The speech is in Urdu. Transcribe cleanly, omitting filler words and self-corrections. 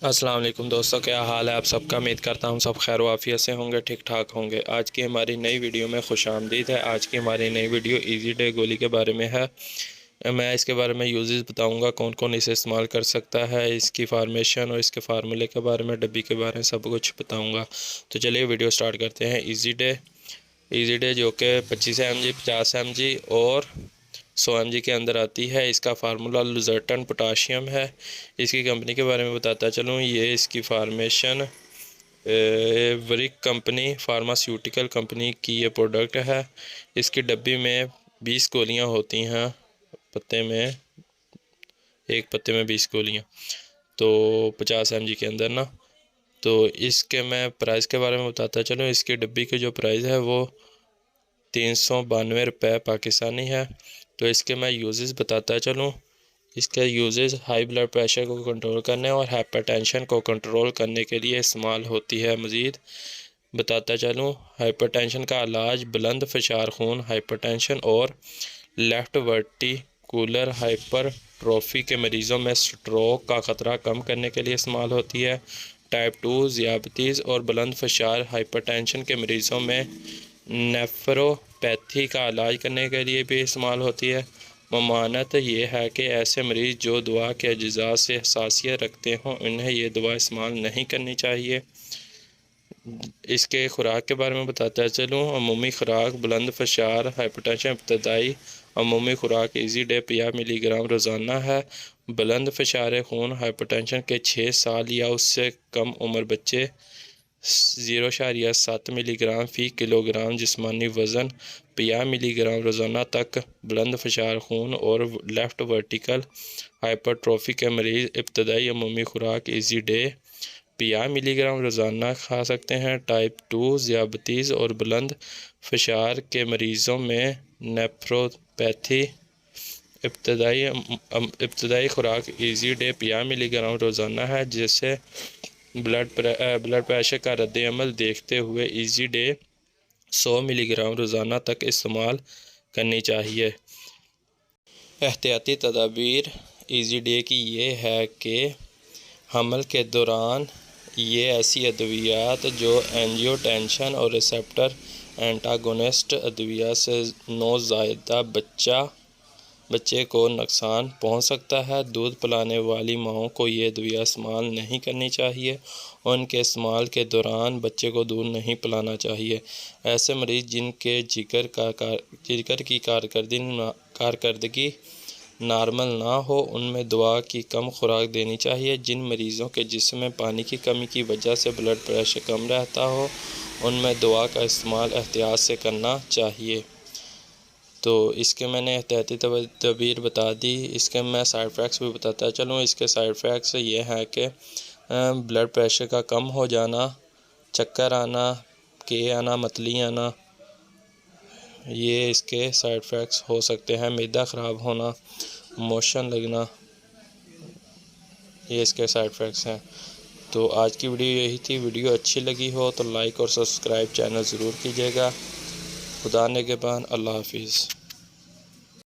السلام علیکم دوستوں، کیا حال ہے آپ سب کا؟ امید کرتا ہوں سب خیر و عافیت سے ہوں گے، ٹھیک ٹھاک ہوں گے۔ آج کی ہماری نئی ویڈیو میں خوش آمدید ہے۔ آج کی ہماری نئی ویڈیو ایزی ڈے گولی کے بارے میں ہے۔ میں اس کے بارے میں یوزز بتاؤں گا، کون کون اسے استعمال کر سکتا ہے، اس کی فارمیشن اور اس کے فارمولے کے بارے میں، ڈبی کے بارے میں سب کچھ بتاؤں گا۔ تو چلیے ویڈیو سٹارٹ کرتے ہیں۔ ایزی ڈے جو کہ 25 mg 50 mg اور 100 mg کے اندر آتی ہے۔ اس کا فارمولا لوزرٹن پوٹاشیم ہے۔ اس کی کمپنی کے بارے میں بتاتا چلوں، یہ اس کی فارمیشن وریک کمپنی فارماسیوٹیکل کمپنی کی یہ پروڈکٹ ہے۔ اس کی ڈبی میں 20 گولیاں ہوتی ہیں، ایک پتے میں 20 گولیاں، تو 50 mg کے اندر نا۔ تو اس کے میں پرائز کے بارے میں بتاتا چلوں، اس کی ڈبی کی جو پرائز ہے وہ 392 روپے پاکستانی ہے۔ تو اس کے میں یوزز بتاتا چلوں، اس کے یوزز ہائی بلڈ پریشر کو کنٹرول کرنے اور ہائپر ٹینشن کو کنٹرول کرنے کے لیے استعمال ہوتی ہے۔ مزید بتاتا چلوں، ہائپر ٹینشن کا علاج بلند فشار خون ہائپر ٹینشن اور لیفٹ ورٹیکولر ہائپر ٹروفی کے مریضوں میں سٹروک کا خطرہ کم کرنے کے لیے استعمال ہوتی ہے۔ ٹائپ 2 ذیابیطس اور بلند فشار ہائپر ٹینشن کے مریضوں میں نیفروپیتھی کا علاج کرنے کے لیے بھی استعمال ہوتی ہے۔ ممانعت یہ ہے کہ ایسے مریض جو دوا کے اجزاء سے حساسیت رکھتے ہوں انہیں یہ دوا استعمال نہیں کرنی چاہیے۔ اس کے خوراک کے بارے میں بتاتا چلوں، عمومی خوراک بلند فشار ہائپر ٹینشن ابتدائی عمومی خوراک ایزی ڈے 50 ملی گرام روزانہ ہے۔ بلند فشار خون ہائپر ٹینشن کے 6 سال یا اس سے کم عمر بچے 0.7 ملی گرام فی کلو گرام جسمانی وزن 50 ملی گرام روزانہ تک۔ بلند فشار خون اور لیفٹ ورٹیکل ہائپر ٹروفی کے مریض ابتدائی عمومی خوراک ایزی ڈے 50 ملی گرام روزانہ کھا سکتے ہیں۔ ٹائپ 2 ذیابیطس اور بلند فشار کے مریضوں میں نیفروپیتھی ابتدائی خوراک ایزی ڈے 50 ملی گرام روزانہ ہے، جسے بلڈ پریشر کا رد عمل دیکھتے ہوئے ایزی ڈے 100 ملی گرام روزانہ تک استعمال کرنی چاہیے۔ احتیاطی تدابیر ایزی ڈے کی یہ ہے کہ حمل کے دوران یہ ایسی ادویات جو اینجیوٹینسن اور ریسپٹر اینٹاگونسٹ ادویات سے نوزائیدہ بچے کو نقصان پہنچ سکتا ہے۔ دودھ پلانے والی ماؤں کو یہ ادویات استعمال نہیں کرنی چاہیے اور ان کے استعمال کے دوران بچے کو دودھ نہیں پلانا چاہیے۔ ایسے مریض جن کے جگر کی کارکردگی نارمل نہ ہو ان میں دوا کی کم خوراک دینی چاہیے۔ جن مریضوں کے جسم میں پانی کی کمی کی وجہ سے بلڈ پریشر کم رہتا ہو ان میں دوا کا استعمال احتیاط سے کرنا چاہیے۔ تو اس کے میں نے احتیاطی تدابیر بتا دی۔ اس کے میں سائیڈ افیکٹس بھی بتاتا چلوں۔ اس کے سائیڈ افیکٹس یہ ہیں کہ بلڈ پریشر کا کم ہو جانا، چکر آنا، متلی آنا، یہ اس کے سائیڈ افیکٹس ہو سکتے ہیں۔ معدہ خراب ہونا، موشن لگنا، یہ اس کے سائیڈ افیکٹس ہیں۔ تو آج کی ویڈیو یہی تھی۔ ویڈیو اچھی لگی ہو تو لائک اور سبسکرائب چینل ضرور کیجیے گا۔ خدا نگہبان، اللہ حافظ۔